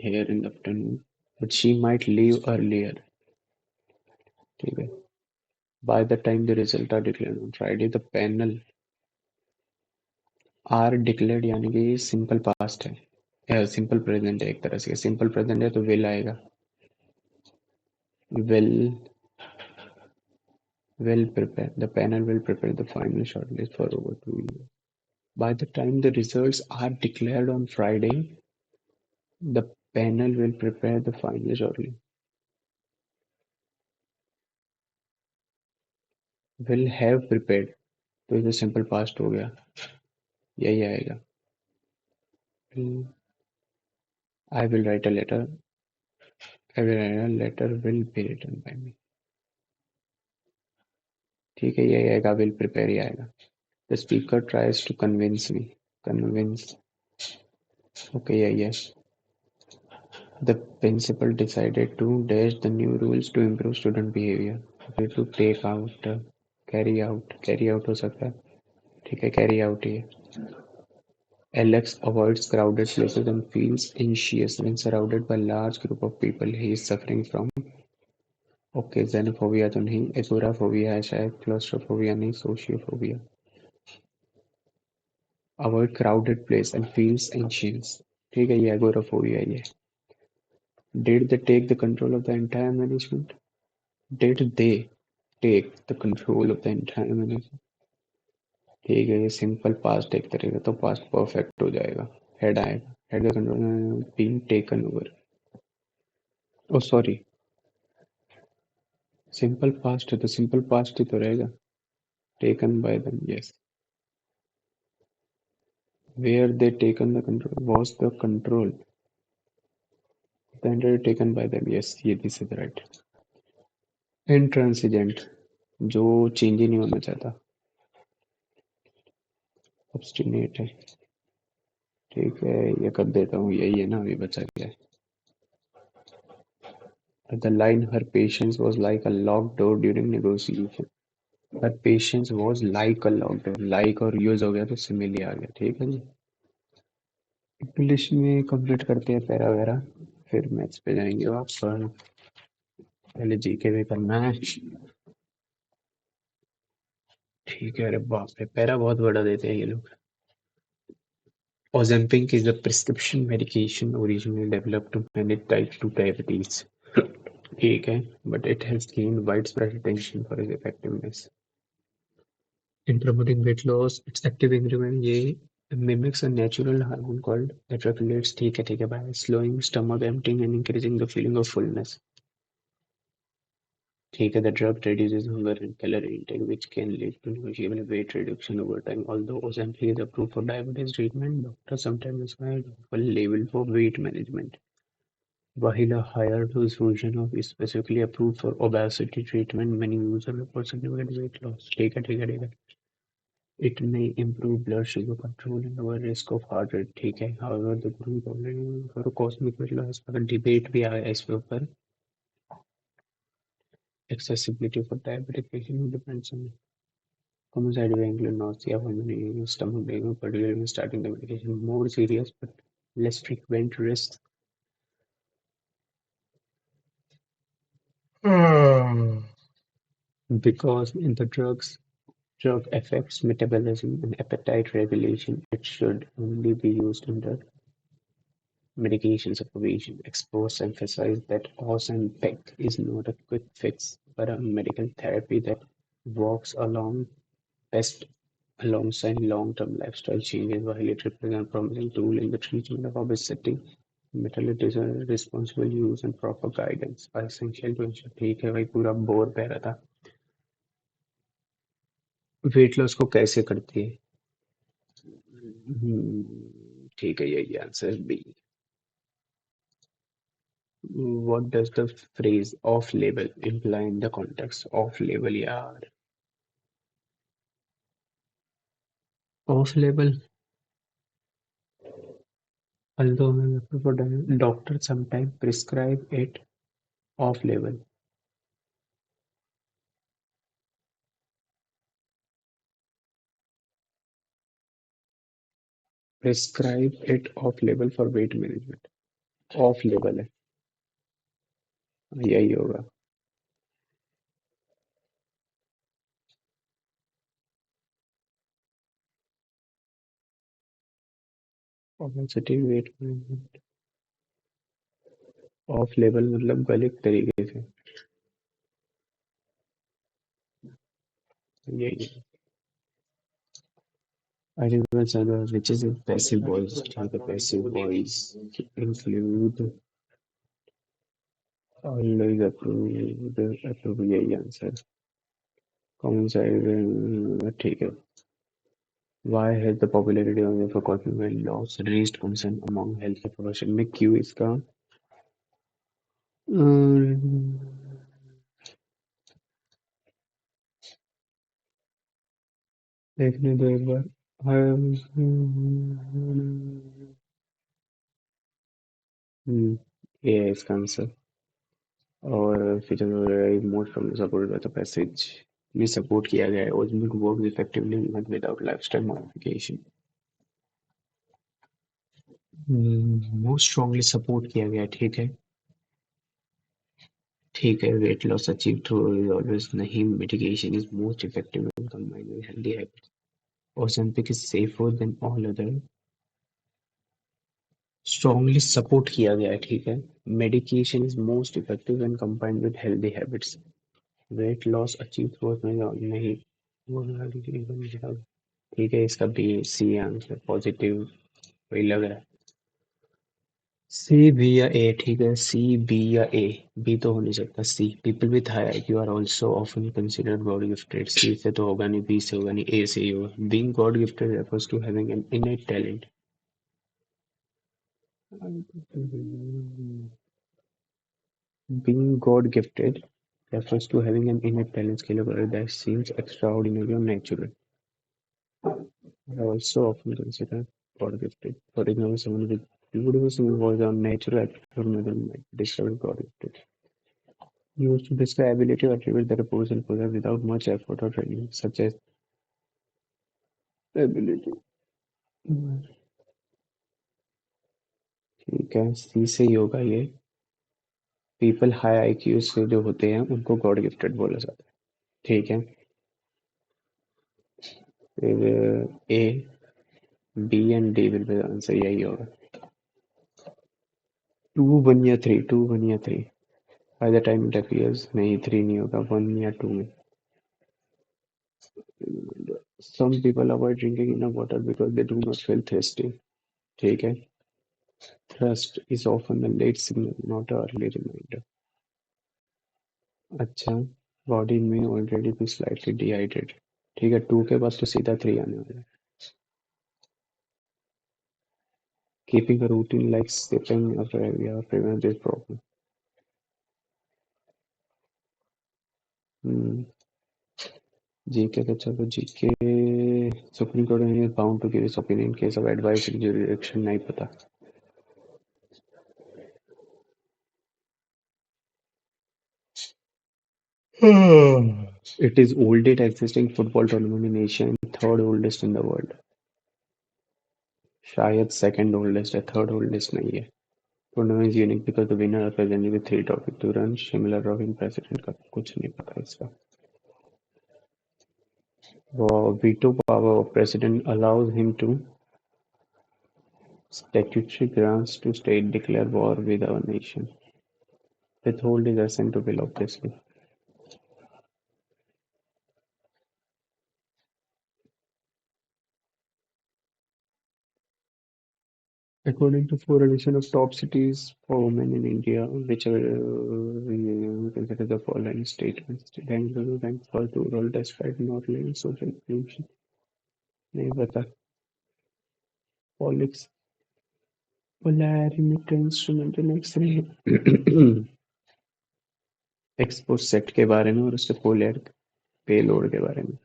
Here in the afternoon but she might leave earlier. ठीक है. By the time the result are declared on Friday the panel are declared यानी कि सिंपल पास्ट है. सिंपल प्रेजेंट है एक तरह से. सिंपल प्रेजेंट है तो विल आएगा. Will. Will prepare. The panel will prepare the final shortlist for over 2 years. By the time the results are declared on Friday, the panel will prepare the final shortlist. Will have prepared. तो ये simple past हो गया. यही आएगा. I will write a letter, I will write a letter will be written by me. ठीक है, ये आएगा, विल प्रिपेयर ही आएगा। The speaker tries to convince me, convince, okay यही है। The principal decided to dash the new rules to improve student behavior. Okay, to take out, carry out हो सकता है, ठीक है, carry out ही है। Alex avoids crowded places and feels anxious when surrounded by large group of people. He is suffering from, okay, xenophobia तो नहीं, agoraphobia है शायद, claustrophobia नहीं, sociophobia। Avoid crowded place and feels anxious, ठीक है, ये agoraphobia ही है। Did they take the control of the entire management? Did they take the control of the entire management? ठीक है, ये सिंपल पास्ट एक करेगा तो पास्ट परफेक्ट हो जाएगा, हेड आएगा, हेड का control being taken over. Oh sorry, simple past है तो सिंपल पास्ट ही तो रहेगा, taken by them, yes. Where they taken the control, was the control the taken by them, yes, ये दिस इज राइट। इंट्रांसिजेंट, जो change ही नहीं होना चाहता, ऑब्स्टिनेट है, ठीक है, ये कर देता हूँ, यही है ना, अभी बचा गया है। The line "her patience was like a locked door during negotiation." Her patience was like a locked door. Like और use हो गया तो simile आ गया, ठीक है जी। इंग्लिश में कंप्लीट करते हैं पैरा वगैरह, फिर मैथ्स पे जाएंगे आप पर, पहले जीके भी करना है। ठीक है, अरे बाप रे, पैरा बहुत बड़ा देते हैं ये लोग। Ozempic is a prescription medication originally developed to manage type 2 diabetes. ठीक है, but it has gained widespread attention for its effectiveness in promoting weight loss. Its active ingredient ये mimics a natural hormone called that regulates, ठीक है, by slowing stomach emptying and increasing the feeling of fullness. ठीक है, the drug reduces hunger and calorie intake, which can lead to negotiable weight reduction over time. Although Ozempic is approved for diabetes treatment, doctors sometimes prescribe a label for weight management, while a higher dose version of is specifically approved for obesity treatment. Many users report significant weight loss. ठीक है, it may improve blood sugar control and lower risk of heart rate, ठीक है। However, the growing problem for cosmic weight loss पर debate भी आया इसके ऊपर। Accessibility for diabetic patient who depends on common side effects include nausea, vomiting, stomach pain, particularly when starting the medication. More serious but less frequent risks. Because in the drug affects metabolism and appetite regulation, it should only be used under medication supervision. Experts emphasize that Ozempic is not a quick fix, but a medical therapy that works best alongside long-term lifestyle changes. While it represents a promising tool in the treatment of obesity, metabolism, responsible use and proper guidance are essential to ensure, ठीक है भाई, पूरा bore पह रहा था। Weight loss को कैसे करती है? ठीक है, यही answer B. What does the phrase off label imply in the context? Off label यार, off label, although doctors sometimes prescribe it off label. Prescribe it off label for weight management. Off label है, यही होगा। Obesity weight management off label मतलब गलत तरीके से, यही है। I remember which is a passive voice. The passive voice include always approve यही आंसर। कौन सा है? ठीक है। Why has the popularity of the copyright laws raised concern among healthcare profession में क्यों इसका अम्म, देखने दो एक बार ये है इसका आंसर और feature most from supported by the passage में सपोर्ट किया गया है Ozempic work effectively even without lifestyle modification most strongly support किया गया है ठीक है weight loss achieve through always नहीं mitigation is most effective when combined with healthy habits Ozempic is safer than all other strongly support किया गया है ठीक है medication is most effective when combined with healthy habits weight loss achieve through नहीं वो ठीक है इसका बी सी आंसर पॉजिटिव वही लग रहा है सी बी या ए ठीक है सी बी या ए बी तो हो नहीं सकता C people with high IQ are also often considered god gifted C से तो होगा नहीं बी से होगा नहीं ए से ही होगा being God gifted refers to having an innate talent being God gifted refers to having an innate talent skill or ability that seems extraordinary or natural are also often considered God gifted. For example, someone with beautiful singing voice or natural aptitude for might be described as God gifted. Used to describe ability or attribute that a person possesses without much effort or training, such as ability. ठीक है सी से ही होगा ये people high IQ से जो होते हैं उनको गॉड गिफ्टेड बोला जाता है ठीक है फिर A B and D will be answer यही होगा टू वन या थ्री टू वन या three by the time it appears नहीं थ्री नहीं होगा वन या टू में some people avoid drinking enough water because they do not feel thirsty ठीक है thirst is often the late signal not a early reminder अच्छा body में already be slightly dehydrated ठीक है टू के बाद तो सीधा थ्री आने वाला है keeping a routine like sleeping after every hour prevent this problem GK तो चलो GK supreme court is bound to give its opinion in case of advisory jurisdiction नहीं पता it is oldest existing football tournament in Asia and third oldest in the world शायद second oldest है third oldest नहीं है tournament is unique because the winner are presented with three trophies to run similar trophy in president cup कुछ नहीं पता इसका वो veto power of president allows him to statutory grants to state declare war with our nation withhold his assent to bill obviously according to four edition of top cities for women in India, which are considered the following statements. Bangalore ranked first overall despite not living social inclusion. नहीं पता. Polix polarimeter instrumental X-ray expo set के बारे में और उसके polar payload के बारे में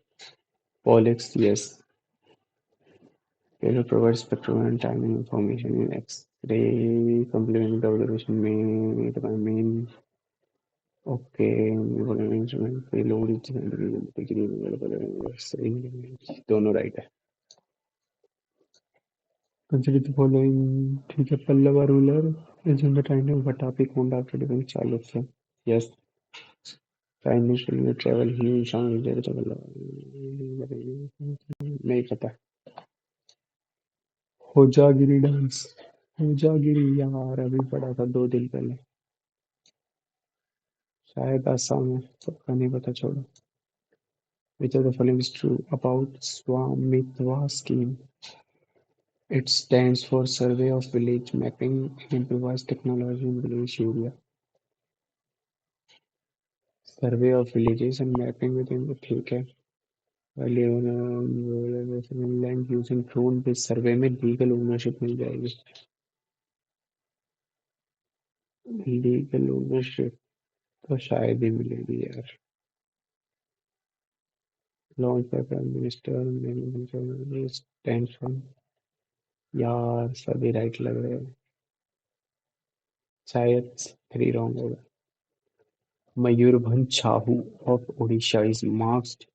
POLIX yes payload provide spectrum and timing information in X-ray complementing the observation made by main Okay, whatever instrument payload is degree available सही दोनों राइट है Consider the following ठीक है Pallava ruler is in the time of Vatapi Konda after defeating Chalukya. Yes, Chinese will travel he Shang Vijay travel नहीं पता Hojagiri dance Hojagiri यार अभी पढ़ा था 2 दिन पहले शायद आसाम में सबका नहीं पता छोड़ो which of the following is true about Swamitwa scheme It stands for Survey of Village Mapping Improvised Technology in Village Area. Survey of Villages and Mapping within the ठीक है लैंड यूजिंग ड्रोन पे सर्वे में legal ownership मिल जाएगी। Legal ownership तो शायद ही मिलेगी यार। Launch by prime minister stand from. यार सभी राइट लग रहे हैं। शायद 3 रॉन्ग होगा। Mayurbhanj Sahu of Odisha is marked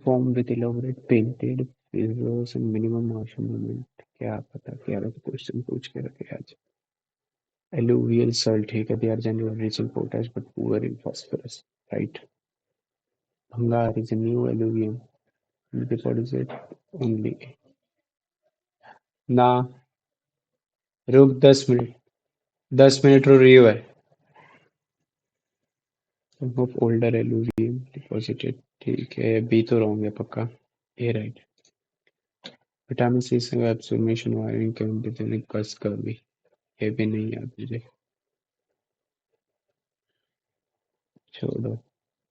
form with elaborate painted figures and minimum martial movement। क्या पता क्या रहा क्वेश्चन पूछ के रखे आज। Alluvial soil ठीक है, they are generally rich in potash but poor in phosphorus, right? Bhangar is a new alluvium deposit only। ना, रुक 10 मिनट, 10 मिनट रुक रही है। Some of older alluvium deposited ठीक है, बी तो रॉन्ग है पक्का। ए राइट। विटामिन सी से एब्जॉर्प्शन वायरिंग के डिटेल कस कर भी, ये भी नहीं याद मुझे, छोड़ो।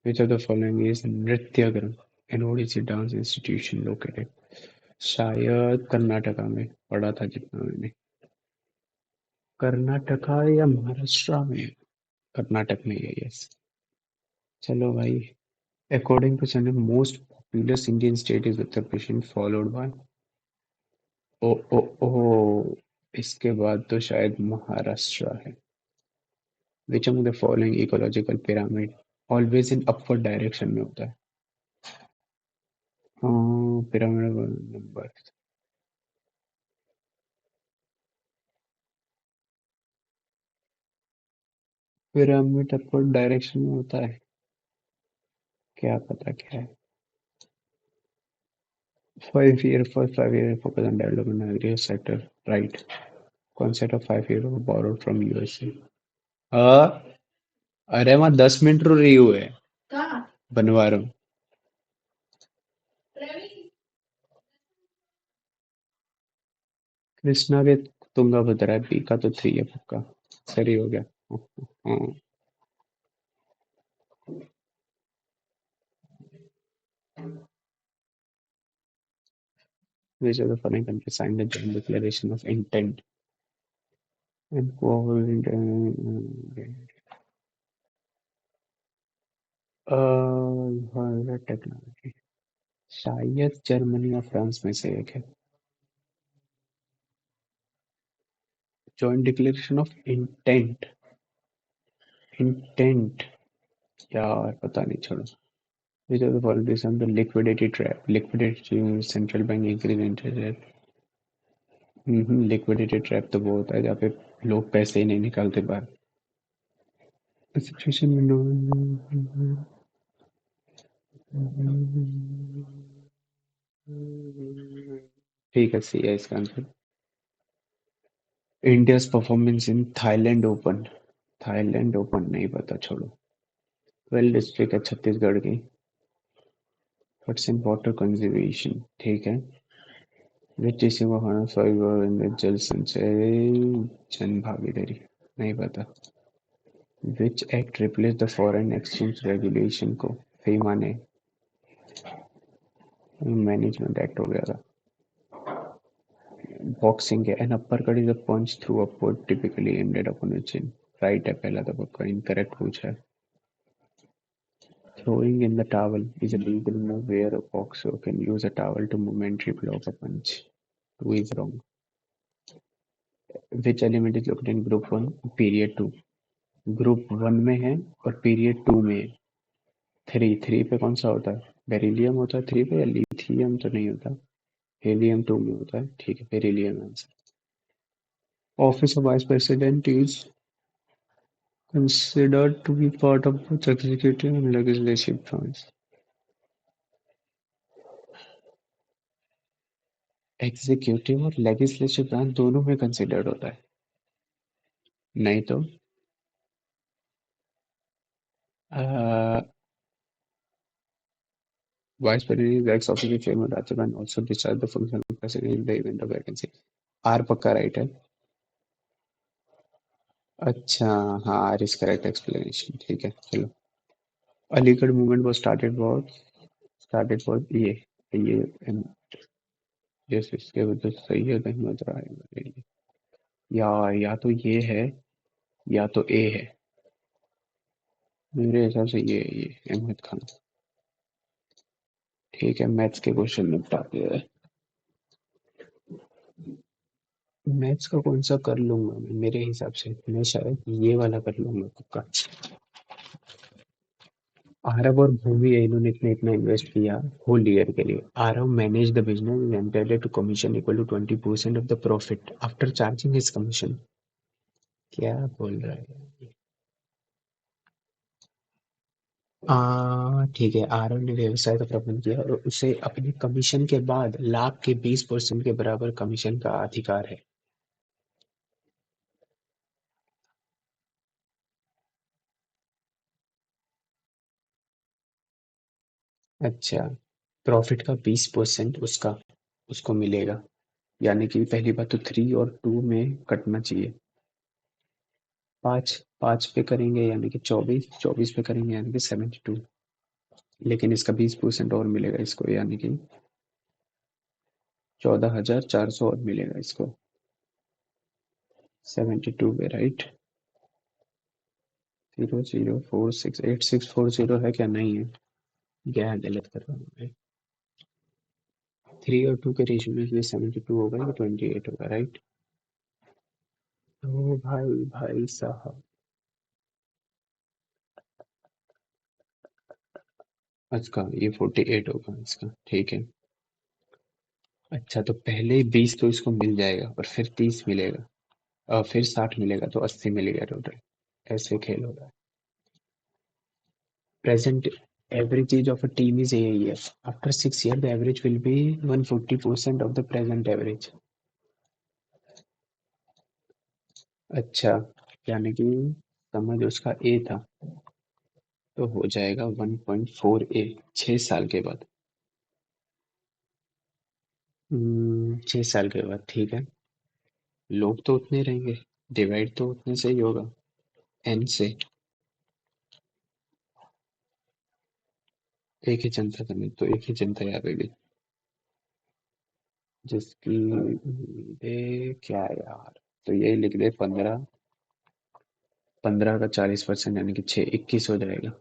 Which of the following is Nrityagriha an Odissi dance institution located? शायद कर्नाटका में पढ़ा था जितना मैंने। कर्नाटका या महाराष्ट्र में? कर्नाटक में है, यस। चलो भाई। According to sun most populous Indian state is Uttar Pradesh followed by. ओ ओ ओ, इसके बाद तो शायद महाराष्ट्र है। Which among the following ecological pyramid always in upward direction में होता है? Pyramid number. Pyramid upward direction में होता है, क्या पता क्या है। 5 year first 5 year focus on development agri sector, right? Concept of 5 year borrowed from USA। हाँ, अरे वहाँ 10 मिनट रो रही हुए है, बनवा रहा हूँ। कृष्णा के तुंगाभद्रा है, बी का तो 3 है पक्का। सही हो गया। हाँ। Which of the following countries signed the joint declaration of intent and cooperate technology? शायद जर्मनी या फ्रांस में से एक है। Joint declaration of intent. Intent, यार पता नहीं, छोड़ो। Which of the following is on the liquidity trap? Liquidity central bank increase interest rate। Liquidity trap तो वो होता है जहाँ पे लोग पैसे ही नहीं निकालते बाहर। सिचुएशन में ठीक है, सी है इसका answer. India's performance in Thailand open. Thailand open नहीं पता, छोड़ो। 12 डिस्ट्रिक्ट है छत्तीसगढ़ की। व्हाट्स इन वाटर कंजर्वेशन, ठीक है। विच इसी को खाना फाइबर जल संचय जन भागीदारी, नहीं पता। Which act replace the foreign exchange regulation को? फीमा ने। मैनेजमेंट एक्ट हो गया था। बॉक्सिंग है, an uppercut is a punch through upward typically aimed upon the chin, right है पहला तो पक्का, इनकरेक्ट पूछा है। Throwing in the towel is a legal move where a boxer can use a towel to momentary block a punch. Two is wrong. Which element is located in group 1 period 2? Group 1 में है और period 2 में है। 3 पे कौन सा होता है? बेरिलियम होता है 3 पे, या लिथियम तो नहीं होता। हेलियम 2 में होता है, ठीक है, beryllium answer. Office of vice president is considered to be part of both executive and legislative branch। Executive और लेजिस्लेटिव ब्रांच दोनों में कंसिडर्ड होता है। नहीं तो vice president ex office chairman Rajyapal also discharge the function of president in the event of vacancy. Are पक्का right है। अच्छा, हाँ, आर इज करेक्ट एक्सप्लेनेशन, ठीक है चलो। Aligarh movement was started was ये यस इसके वजह से सैयद अहमद राय बरेली। या तो ये है या तो ए है। मेरे हिसाब से ये अहमद खान। ठीक है, मैथ्स के क्वेश्चन निपटाते हैं। मैथ्स का कौन सा कर लूंगा मैं, मेरे हिसाब से मैं शायद ये वाला कर लूंगा तुक्का। आरव और भूमि है, इन्होंने इतना इतना इन्वेस्ट किया होल ईयर के लिए। Aarav manage the business entitled to commission equal to 20% of the profit after charging his commission. क्या बोल रहा है? ठीक है, आरव ने व्यवसाय का प्रबंध किया और उसे अपने कमीशन के बाद लाभ के 20% के बराबर कमीशन का अधिकार है। अच्छा, प्रॉफिट का 20% उसका उसको मिलेगा। यानी कि पहली बात तो 3 और 2 में कटना चाहिए। 5 पे करेंगे यानी कि 24 पे करेंगे यानी कि 72। लेकिन इसका 20% और मिलेगा इसको, यानी कि 14,400 और मिलेगा इसको 72 पे, राइट। 00468,640 है क्या? नहीं है, क्या गलत कर रहा हूँ मैं? 3 और 2 के रेशियो में ये 72 होगा या 28 होगा, राइट। ओ भाई भाई साहब। अच्छा, ये 48 होगा इसका, ठीक है। अच्छा, तो पहले 20 तो इसको मिल जाएगा और फिर 30 मिलेगा और फिर 60 मिलेगा तो 80 मिलेगा टोटल। ऐसे खेल हो रहा है। Present average age of a team is a year. After 6 years, the average will be 140% of the present average. अच्छा, यानी कि समझ उसका ए था तो हो जाएगा 1.4 ए 6 साल के बाद। 6 साल के बाद, ठीक है। लोग तो उतने रहेंगे, डिवाइड तो उतने से ही होगा, एन से। एक ही जनता करनी तो एक ही जनता आ गई जिसकी क्या यार। तो यही लिख दे 15, 15 का 40% यानी कि 21 हो जाएगा।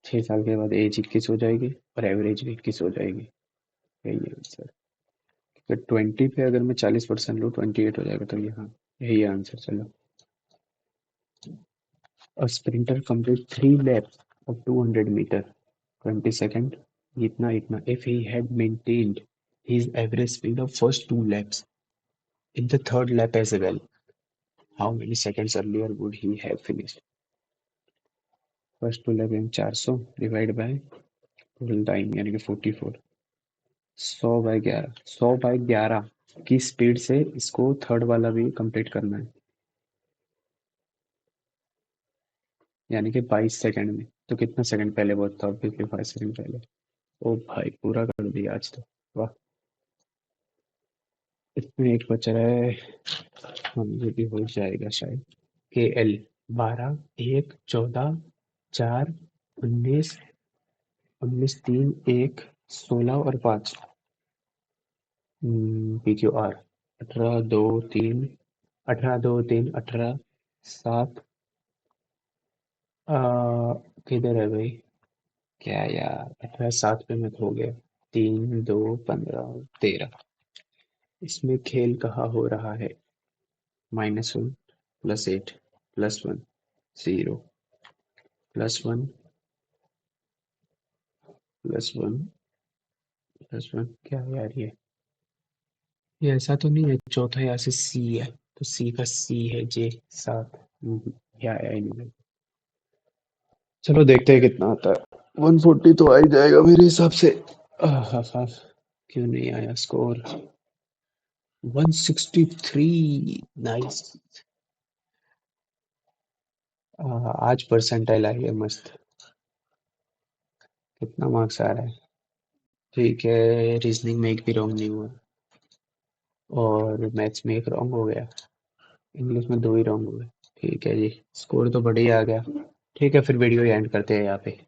6 साल के बाद एज 21 हो जाएगी और एवरेज भी 21 हो जाएगी। यही है आंसर। तो 20 पे अगर मैं 40% लूँ 28 हो जाएगा, तो यहाँ यही है आंसर। चलो। A sprinter complete 3 laps of 200 meter 20 second इतना इतना if he had maintained his average speed of first 2 laps in the third lap as well, how many seconds earlier would he have finished? First 2 lap यानी 400 divide by total time यानी कि 44। 100/11, 100/11 की speed से इसको third वाला भी complete करना है, यानी कि 22 सेकंड में। तो कितना सेकंड पहले बहुत था? ऑब्वियसली 5 सेकंड पहले। ओ भाई, पूरा कर दिया आज तो। वाह। इसमें एक बच रहा है, हम ये भी हो जाएगा शायद। के एल 12, 1, 14, 4, 19, 19, 3, 1, 16 और 5। P Q R 18, 2, 3, 18, 2, 3, 18, 7। किधर है भाई? क्या यार, 18, 7 पे मैं खो गया। 3, 2, 15, 13। इसमें खेल कहाँ हो रहा है? -1, +8, +1, 0, +1, +1, +1। क्या यार ये ऐसा तो नहीं है चौथा यहाँ से सी है? तो सी का सी है जे 7। क्या आया इनमें? चलो देखते हैं कितना आता है। 140 तो आ ही जाएगा मेरे हिसाब से। आहा, क्यों नहीं आया स्कोर? 163। नाइस। आज परसेंटाइल आई है मस्त। कितना मार्क्स आ रहा है? ठीक है, रीजनिंग में एक भी रॉन्ग नहीं हुआ और मैथ्स में एक रॉन्ग हो गया। इंग्लिश में 2 ही रॉन्ग हुए। ठीक है जी, स्कोर तो बढ़िया आ गया। ठीक है, फिर वीडियो एंड करते हैं यहाँ पे।